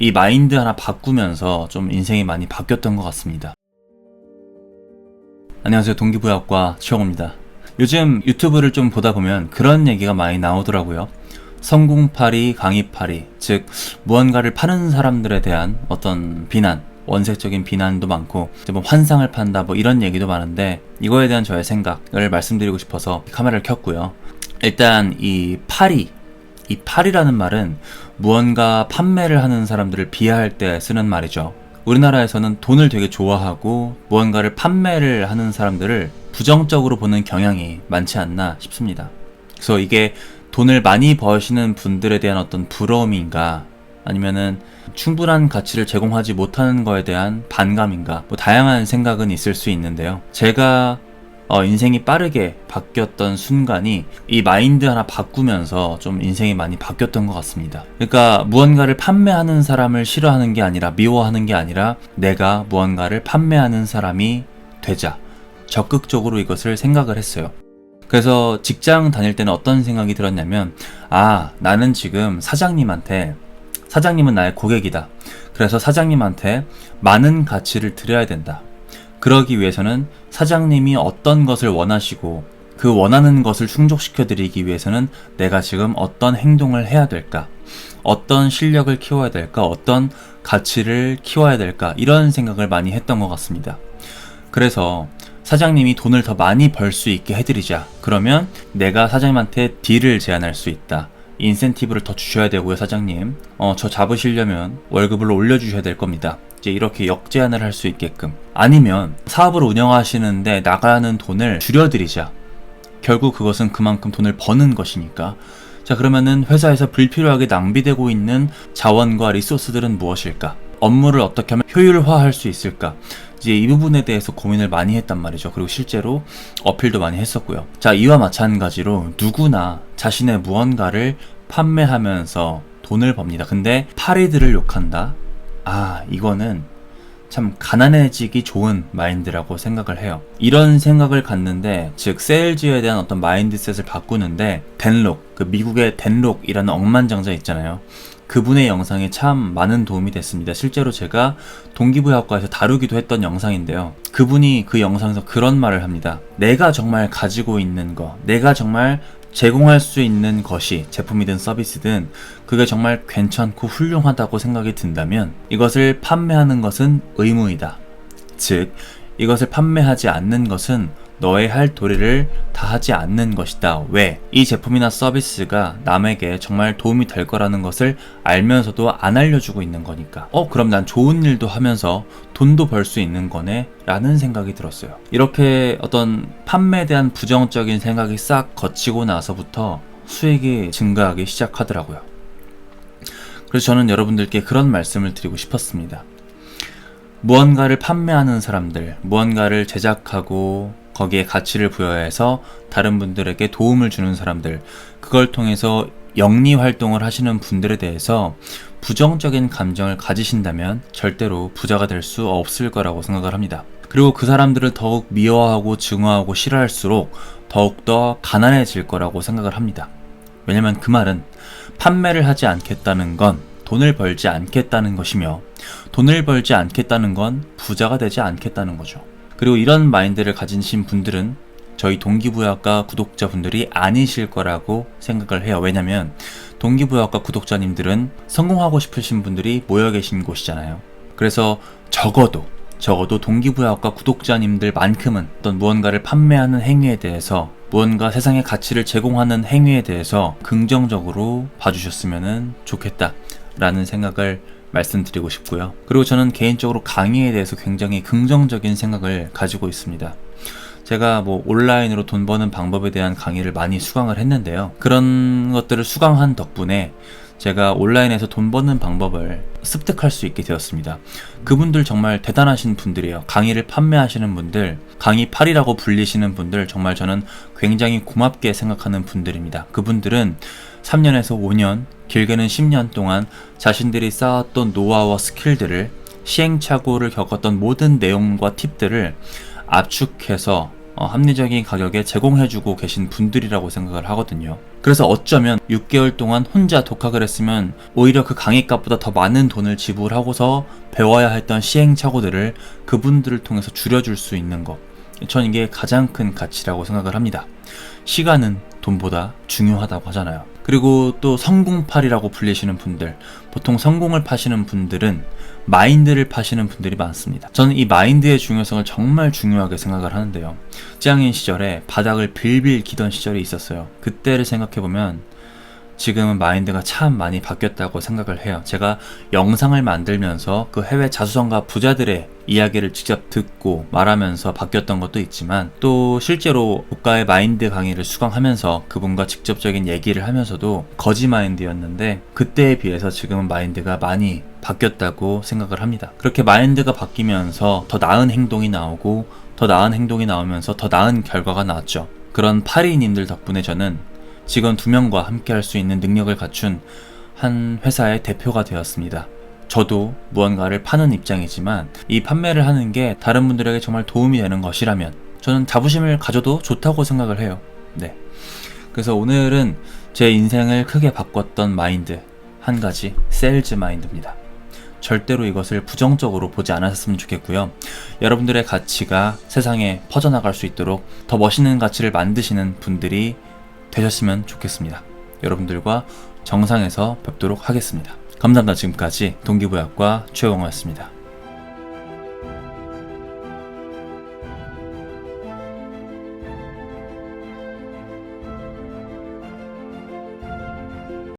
이 마인드 하나 바꾸면서 좀 인생이 많이 바뀌었던 것 같습니다. 안녕하세요. 동기부여학과 최영호입니다. 요즘 유튜브를 좀 보다 보면 그런 얘기가 많이 나오더라고요. 성공파리, 강의파리, 즉 무언가를 파는 사람들에 대한 어떤 비난, 원색적인 비난도 많고 뭐 환상을 판다 뭐 이런 얘기도 많은데, 이거에 대한 저의 생각을 말씀드리고 싶어서 카메라를 켰고요. 일단 이 파리라는 말은 무언가 판매를 하는 사람들을 비하할 때 쓰는 말이죠. 우리나라에서는 돈을 되게 좋아하고 무언가를 판매를 하는 사람들을 부정적으로 보는 경향이 많지 않나 싶습니다. 그래서 이게 돈을 많이 버시는 분들에 대한 어떤 부러움인가, 아니면은 충분한 가치를 제공하지 못하는 거에 대한 반감인가, 뭐 다양한 생각은 있을 수 있는데요. 제가 인생이 빠르게 바뀌었던 순간이 이 마인드 하나 바꾸면서 좀 인생이 많이 바뀌었던 것 같습니다. 그러니까 무언가를 판매하는 사람을 싫어하는 게 아니라, 미워하는 게 아니라, 내가 무언가를 판매하는 사람이 되자, 적극적으로 이것을 생각을 했어요. 그래서 직장 다닐 때는 어떤 생각이 들었냐면, 나는 지금 사장님은 나의 고객이다. 그래서 사장님한테 많은 가치를 드려야 된다. 그러기 위해서는 사장님이 어떤 것을 원하시고 그 원하는 것을 충족시켜 드리기 위해서는 내가 지금 어떤 행동을 해야 될까? 어떤 실력을 키워야 될까? 어떤 가치를 키워야 될까? 이런 생각을 많이 했던 것 같습니다. 그래서 사장님이 돈을 더 많이 벌 수 있게 해드리자. 그러면 내가 사장님한테 딜을 제안할 수 있다. 인센티브를 더 주셔야 되고요, 사장님. 저 잡으시려면 월급을 올려주셔야 될 겁니다. 이제 이렇게 역제안을 할 수 있게끔. 아니면 사업을 운영하시는데 나가는 돈을 줄여드리자. 결국 그것은 그만큼 돈을 버는 것이니까. 자, 그러면은 회사에서 불필요하게 낭비되고 있는 자원과 리소스들은 무엇일까? 업무를 어떻게 하면 효율화할 수 있을까? 이제 이 부분에 대해서 고민을 많이 했단 말이죠. 그리고 실제로 어필도 많이 했었고요. 자, 이와 마찬가지로 누구나 자신의 무언가를 판매하면서 돈을 법니다. 근데 파리들을 욕한다? 이거는 참 가난해지기 좋은 마인드라고 생각을 해요. 이런 생각을 갖는데, 즉 세일즈에 대한 어떤 마인드셋을 바꾸는데, 미국의 댄록이라는 억만장자 있잖아요. 그분의 영상이 참 많은 도움이 됐습니다. 실제로 제가 동기부여학과에서 다루기도 했던 영상인데요. 그분이 그 영상에서 그런 말을 합니다. 내가 정말 가지고 있는 거, 내가 정말 제공할 수 있는 것이 제품이든 서비스든 그게 정말 괜찮고 훌륭하다고 생각이 든다면 이것을 판매하는 것은 의무이다. 즉, 이것을 판매하지 않는 것은 너의 할 도리를 다하지 않는 것이다. 왜? 이 제품이나 서비스가 남에게 정말 도움이 될 거라는 것을 알면서도 안 알려주고 있는 거니까. 그럼 난 좋은 일도 하면서 돈도 벌 수 있는 거네? 라는 생각이 들었어요. 이렇게 어떤 판매에 대한 부정적인 생각이 싹 거치고 나서부터 수익이 증가하기 시작하더라고요. 그래서 저는 여러분들께 그런 말씀을 드리고 싶었습니다. 무언가를 판매하는 사람들, 무언가를 제작하고 거기에 가치를 부여해서 다른 분들에게 도움을 주는 사람들, 그걸 통해서 영리 활동을 하시는 분들에 대해서 부정적인 감정을 가지신다면 절대로 부자가 될 수 없을 거라고 생각을 합니다. 그리고 그 사람들을 더욱 미워하고 증오하고 싫어할수록 더욱더 가난해질 거라고 생각을 합니다. 왜냐면 그 말은 판매를 하지 않겠다는 건 돈을 벌지 않겠다는 것이며, 돈을 벌지 않겠다는 건 부자가 되지 않겠다는 거죠. 그리고 이런 마인드를 가지신 분들은 저희 동기부여학과 구독자분들이 아니실 거라고 생각을 해요. 왜냐면 동기부여학과 구독자님들은 성공하고 싶으신 분들이 모여 계신 곳이잖아요. 그래서 적어도 동기부여학과 구독자님들만큼은 어떤 무언가를 판매하는 행위에 대해서, 무언가 세상에 가치를 제공하는 행위에 대해서 긍정적으로 봐주셨으면 좋겠다 라는 생각을 말씀드리고 싶고요. 그리고 저는 개인적으로 강의에 대해서 굉장히 긍정적인 생각을 가지고 있습니다. 제가 온라인으로 돈 버는 방법에 대한 강의를 많이 수강을 했는데요. 그런 것들을 수강한 덕분에 제가 온라인에서 돈 버는 방법을 습득할 수 있게 되었습니다. 그분들 정말 대단하신 분들이에요. 강의를 판매하시는 분들, 강의팔이라고 불리시는 분들, 정말 저는 굉장히 고맙게 생각하는 분들입니다. 그분들은 3년에서 5년, 길게는 10년 동안 자신들이 쌓았던 노하우와 스킬들을, 시행착오를 겪었던 모든 내용과 팁들을 압축해서 합리적인 가격에 제공해주고 계신 분들이라고 생각을 하거든요. 그래서 어쩌면 6개월 동안 혼자 독학을 했으면 오히려 그 강의값보다 더 많은 돈을 지불하고서 배워야 했던 시행착오들을 그분들을 통해서 줄여줄 수 있는 것, 전 이게 가장 큰 가치라고 생각을 합니다. 시간은 돈보다 중요하다고 하잖아요. 그리고 또 성공팔이라고 불리시는 분들, 보통 성공을 파시는 분들은 마인드를 파시는 분들이 많습니다. 저는 이 마인드의 중요성을 정말 중요하게 생각을 하는데요. 직장인 시절에 바닥을 빌빌 기던 시절이 있었어요. 그때를 생각해보면 지금은 마인드가 참 많이 바뀌었다고 생각을 해요. 제가 영상을 만들면서 그 해외 자수성가 부자들의 이야기를 직접 듣고 말하면서 바뀌었던 것도 있지만, 또 실제로 국가의 마인드 강의를 수강하면서 그분과 직접적인 얘기를 하면서도 거지 마인드였는데 그때에 비해서 지금은 마인드가 많이 바뀌었다고 생각을 합니다. 그렇게 마인드가 바뀌면서 더 나은 행동이 나오고, 더 나은 행동이 나오면서 더 나은 결과가 나왔죠. 그런 파리님들 덕분에 저는 직원 2명과 함께 할 수 있는 능력을 갖춘 한 회사의 대표가 되었습니다. 저도 무언가를 파는 입장이지만 이 판매를 하는 게 다른 분들에게 정말 도움이 되는 것이라면 저는 자부심을 가져도 좋다고 생각을 해요. 네. 그래서 오늘은 제 인생을 크게 바꿨던 마인드, 한 가지, 세일즈 마인드입니다. 절대로 이것을 부정적으로 보지 않았으면 좋겠고요. 여러분들의 가치가 세상에 퍼져나갈 수 있도록 더 멋있는 가치를 만드시는 분들이 되셨으면 좋겠습니다. 여러분들과 정상에서 뵙도록 하겠습니다. 감사합니다. 지금까지 동기부여학과 최영호였습니다.